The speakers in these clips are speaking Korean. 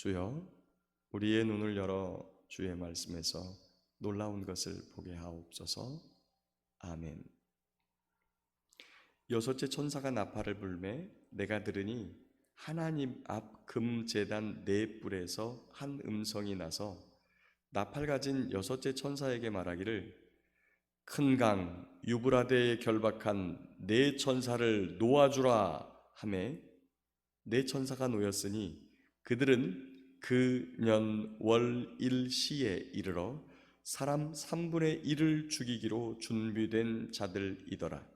주여, 우리의 눈을 열어 주의 말씀에서 놀라운 것을 보게 하옵소서. 아멘. 여섯째 천사가 나팔을 불매 내가 들으니 하나님 앞 금제단 네 뿔에서 한 음성이 나서 나팔 가진 여섯째 천사에게 말하기를 큰 강 유브라데에 결박한 네 천사를 놓아주라 하매 네 천사가 놓였으니 그들은 그 년 월 일시에 이르러 사람 3분의 1을 죽이기로 준비된 자들이더라.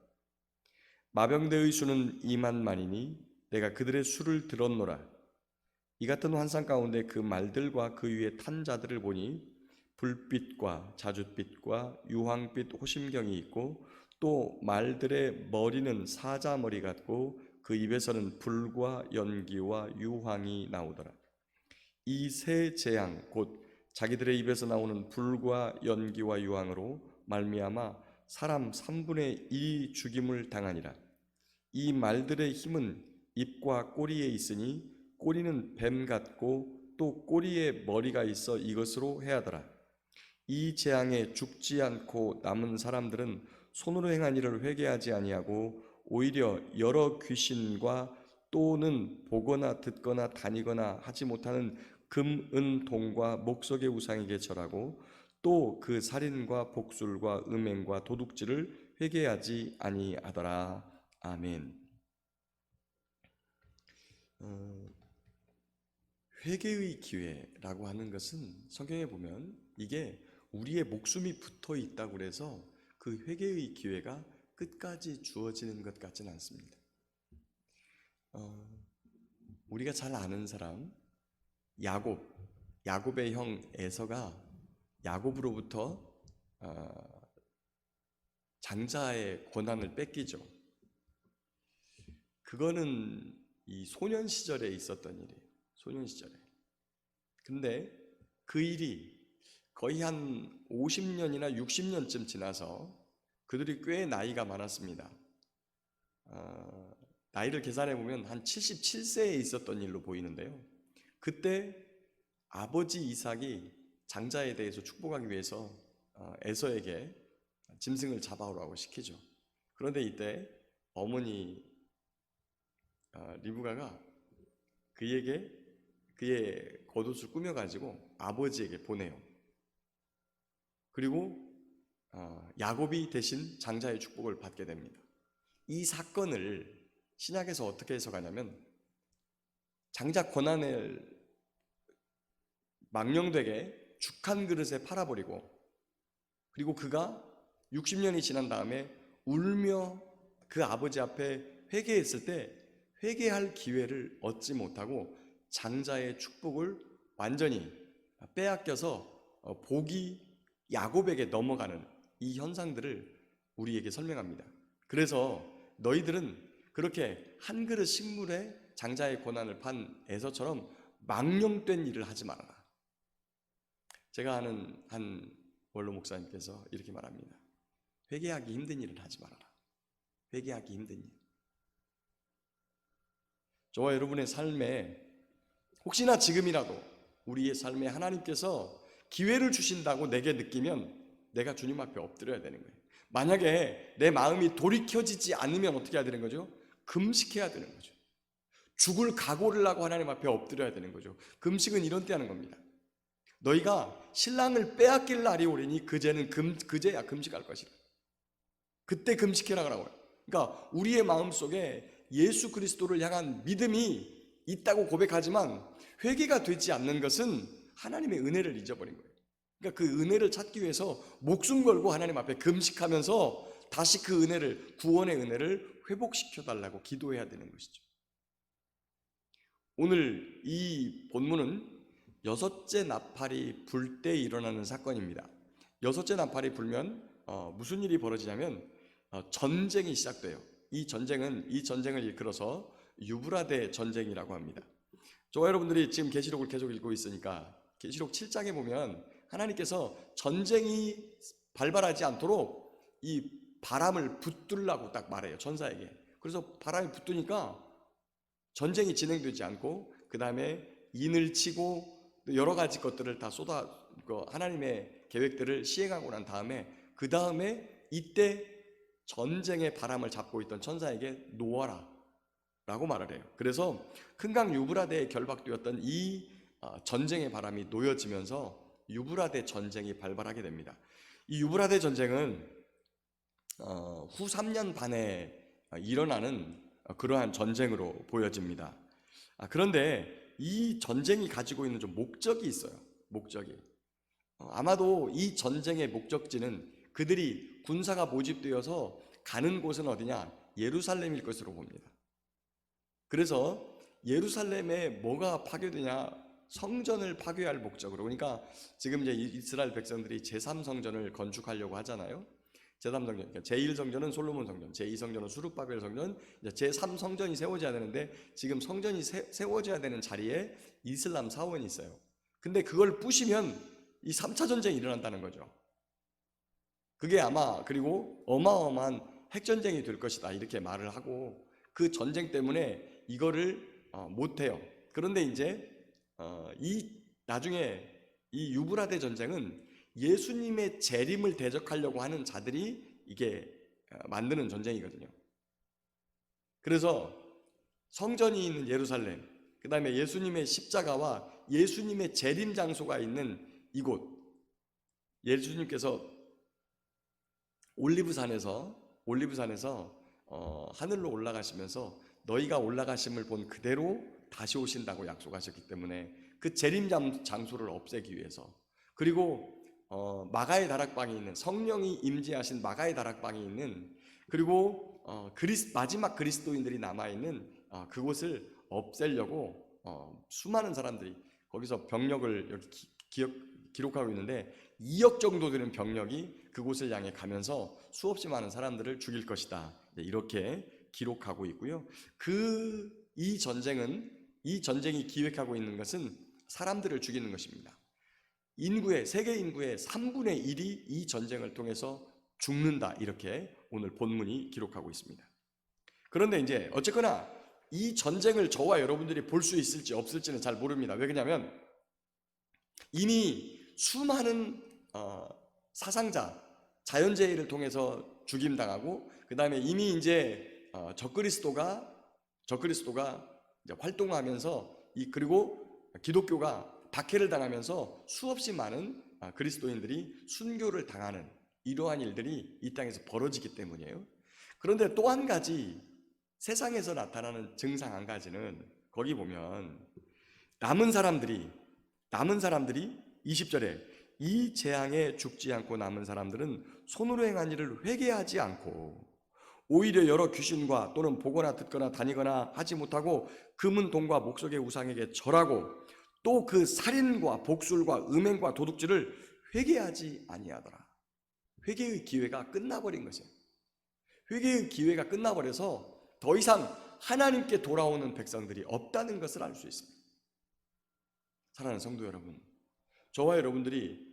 마병대의 수는 2만만이니 내가 그들의 수를 들었노라. 이 같은 환상 가운데 그 말들과 그 위에 탄 자들을 보니 불빛과 자줏빛과 유황빛 호심경이 있고 또 말들의 머리는 사자머리 같고 그 입에서는 불과 연기와 유황이 나오더라. 이 세 재앙 곧 자기들의 입에서 나오는 불과 연기와 유황으로 말미암아 사람 3분의 1이 죽임을 당하니라. 이 말들의 힘은 입과 꼬리에 있으니 꼬리는 뱀 같고 또 꼬리에 머리가 있어 이것으로 해하더라. 이 재앙에 죽지 않고 남은 사람들은 손으로 행한 일을 회개하지 아니하고 오히려 여러 귀신과 또는 보거나 듣거나 다니거나 하지 못하는 금, 은, 동과 목석의 우상에게 절하고 또 그 살인과 복술과 음행과 도둑질을 회개하지 아니하더라. 아멘. 회개의 기회라고 하는 것은 성경에 보면 이게 우리의 목숨이 붙어 있다고 해서 그 회개의 기회가 끝까지 주어지는 것 같지는 않습니다. 우리가 잘 아는 사람 야곱의 형 에서가 야곱으로부터 장자의 권한을 뺏기죠. 그거는 이 소년 시절에 있었던 일이에요. 소년 시절에. 근데 그 일이 거의 한 50년이나 60년쯤 지나서 그들이 꽤 나이가 많았습니다. 나이를 계산해 보면 한 77세에 있었던 일로 보이는데요. 그때 아버지 이삭이 장자에 대해서 축복하기 위해서 에서에게 짐승을 잡아오라고 시키죠. 그런데 이때 어머니 리브가가 그에게 그의 겉옷을 꾸며가지고 아버지에게 보내요. 그리고 야곱이 대신 장자의 축복을 받게 됩니다. 이 사건을 신약에서 어떻게 해석하냐면 장자 권한을 망령되게 죽 한 그릇에 팔아버리고 그리고 그가 60년이 지난 다음에 울며 그 아버지 앞에 회개했을 때 회개할 기회를 얻지 못하고 장자의 축복을 완전히 빼앗겨서 복이 야곱에게 넘어가는 이 현상들을 우리에게 설명합니다. 그래서 너희들은 그렇게 한 그릇 식물에 장자의 고난을 판 에서처럼 망령된 일을 하지 말아라. 제가 아는 한 원로 목사님께서 이렇게 말합니다. 회개하기 힘든 일을 하지 말아라. 회개하기 힘든 일. 저와 여러분의 삶에 혹시나 지금이라도 우리의 삶에 하나님께서 기회를 주신다고 내게 느끼면 내가 주님 앞에 엎드려야 되는 거예요. 만약에 내 마음이 돌이켜지지 않으면 어떻게 해야 되는 거죠? 금식해야 되는 거죠. 죽을 각오를 하고 하나님 앞에 엎드려야 되는 거죠. 금식은 이런 때 하는 겁니다. 너희가 신랑을 빼앗길 날이 오리니 그제야 금식할 것이라. 그때 금식해라 그러고요. 그러니까 우리의 마음속에 예수 그리스도를 향한 믿음이 있다고 고백하지만 회개가 되지 않는 것은 하나님의 은혜를 잊어버린 거예요. 그러니까 그 은혜를 찾기 위해서 목숨 걸고 하나님 앞에 금식하면서 다시 그 은혜를, 구원의 은혜를 회복시켜 달라고 기도해야 되는 것이죠. 오늘 이 본문은 여섯째 나팔이 불 때 일어나는 사건입니다. 여섯째 나팔이 불면 무슨 일이 벌어지냐면 전쟁이 시작돼요. 이 전쟁을 일컬어서 유브라데 전쟁이라고 합니다. 저와 여러분들이 지금 계시록을 계속 읽고 있으니까 계시록 7장에 보면 하나님께서 전쟁이 발발하지 않도록 이 바람을 붙들라고 딱 말해요. 천사에게. 그래서 바람이 붙으니까 전쟁이 진행되지 않고 그 다음에 인을 치고 또 여러 가지 것들을 다 하나님의 계획들을 시행하고 난 다음에 그 다음에 이때 전쟁의 바람을 잡고 있던 천사에게 놓아라 라고 말을 해요. 그래서 큰강 유브라데에 결박되었던 이 전쟁의 바람이 놓여지면서 유브라데 전쟁이 발발하게 됩니다. 이 유브라데 전쟁은 후 3년 반에 일어나는 그러한 전쟁으로 보여집니다. 그런데 이 전쟁이 가지고 있는 좀 목적이 있어요. 목적이. 아마도 이 전쟁의 목적지는 그들이 군사가 모집되어서 가는 곳은 어디냐? 예루살렘일 것으로 봅니다. 그래서 예루살렘에 뭐가 파괴되냐? 성전을 파괴할 목적으로. 그러니까 지금 이제 이스라엘 백성들이 제3성전을 건축하려고 하잖아요. 제3성전, 그러니까 제1성전은 솔로몬 성전, 제2성전은 수룹바벨 성전, 이제 제3성전이 세워져야 되는데 지금 성전이 세워져야 되는 자리에 이슬람 사원이 있어요. 근데 그걸 부시면 이 3차 전쟁이 일어난다는 거죠. 그게 아마 그리고 어마어마한 핵전쟁이 될 것이다 이렇게 말을 하고 그 전쟁 때문에 이거를 못해요. 그런데 이제 나중에 이 유브라데 전쟁은 예수님의 재림을 대적하려고 하는 자들이 이게 만드는 전쟁이거든요. 그래서 성전이 있는 예루살렘, 그 다음에 예수님의 십자가와 예수님의 재림 장소가 있는 이곳, 예수님께서 올리브산에서 하늘로 올라가시면서 너희가 올라가심을 본 그대로 다시 오신다고 약속하셨기 때문에 그 재림 장소를 없애기 위해서, 그리고 마가의 다락방이 있는, 성령이 임재하신 마가의 다락방이 있는, 그리고 마지막 그리스도인들이 남아있는 그곳을 없애려고 수많은 사람들이 거기서 병력을 여기 기록하고 있는데 2억 정도 되는 병력이 그곳을 향해 가면서 수없이 많은 사람들을 죽일 것이다 이렇게 기록하고 있고요. 이 전쟁이 기획하고 있는 것은 사람들을 죽이는 것입니다. 세계 인구의 3분의 1이 이 전쟁을 통해서 죽는다 이렇게 오늘 본문이 기록하고 있습니다. 그런데 이제 어쨌거나 이 전쟁을 저와 여러분들이 볼 수 있을지 없을지는 잘 모릅니다. 왜 그러냐면 이미 수많은 사상자, 자연재해를 통해서 죽임당하고 그 다음에 이미 이제 적그리스도가 이제 활동하면서 그리고 기독교가 박해를 당하면서 수없이 많은 그리스도인들이 순교를 당하는 이러한 일들이 이 땅에서 벌어지기 때문이에요. 그런데 또 한 가지 세상에서 나타나는 증상 한 가지는 거기 보면 남은 사람들이 20절에 이 재앙에 죽지 않고 남은 사람들은 손으로 행한 일을 회개하지 않고 오히려 여러 귀신과 또는 보거나 듣거나 다니거나 하지 못하고 금은 동과 목석의 우상에게 절하고 또 그 살인과 복술과 음행과 도둑질을 회개하지 아니하더라. 회개의 기회가 끝나버린 것이에요. 회개의 기회가 끝나버려서 더 이상 하나님께 돌아오는 백성들이 없다는 것을 알 수 있습니다. 사랑하는 성도 여러분, 저와 여러분들이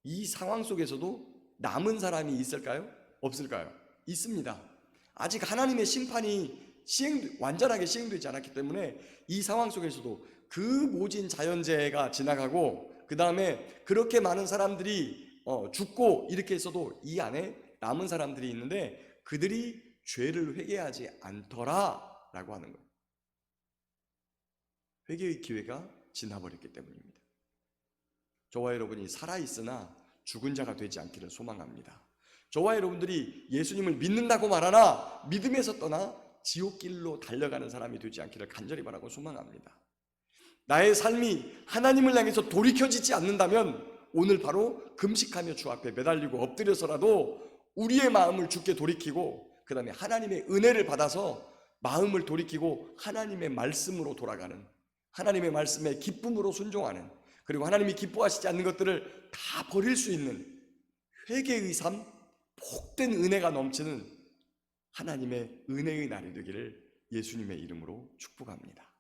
이 상황 속에서도 남은 사람이 있을까요? 없을까요? 있습니다. 아직 하나님의 심판이 완전하게 시행되지 않았기 때문에 이 상황 속에서도 그 모진 자연재해가 지나가고 그 다음에 그렇게 많은 사람들이 죽고 이렇게 해서도 이 안에 남은 사람들이 있는데 그들이 죄를 회개하지 않더라 라고 하는 거예요. 회개의 기회가 지나버렸기 때문입니다. 저와 여러분이 살아있으나 죽은 자가 되지 않기를 소망합니다. 저와 여러분들이 예수님을 믿는다고 말하나 믿음에서 떠나 지옥길로 달려가는 사람이 되지 않기를 간절히 바라고 소망합니다. 나의 삶이 하나님을 향해서 돌이켜지지 않는다면 오늘 바로 금식하며 주 앞에 매달리고 엎드려서라도 우리의 마음을 주께 돌이키고 그 다음에 하나님의 은혜를 받아서 마음을 돌이키고 하나님의 말씀으로 돌아가는, 하나님의 말씀에 기쁨으로 순종하는, 그리고 하나님이 기뻐하시지 않는 것들을 다 버릴 수 있는 회개의 삶, 복된 은혜가 넘치는 하나님의 은혜의 날이 되기를 예수님의 이름으로 축복합니다.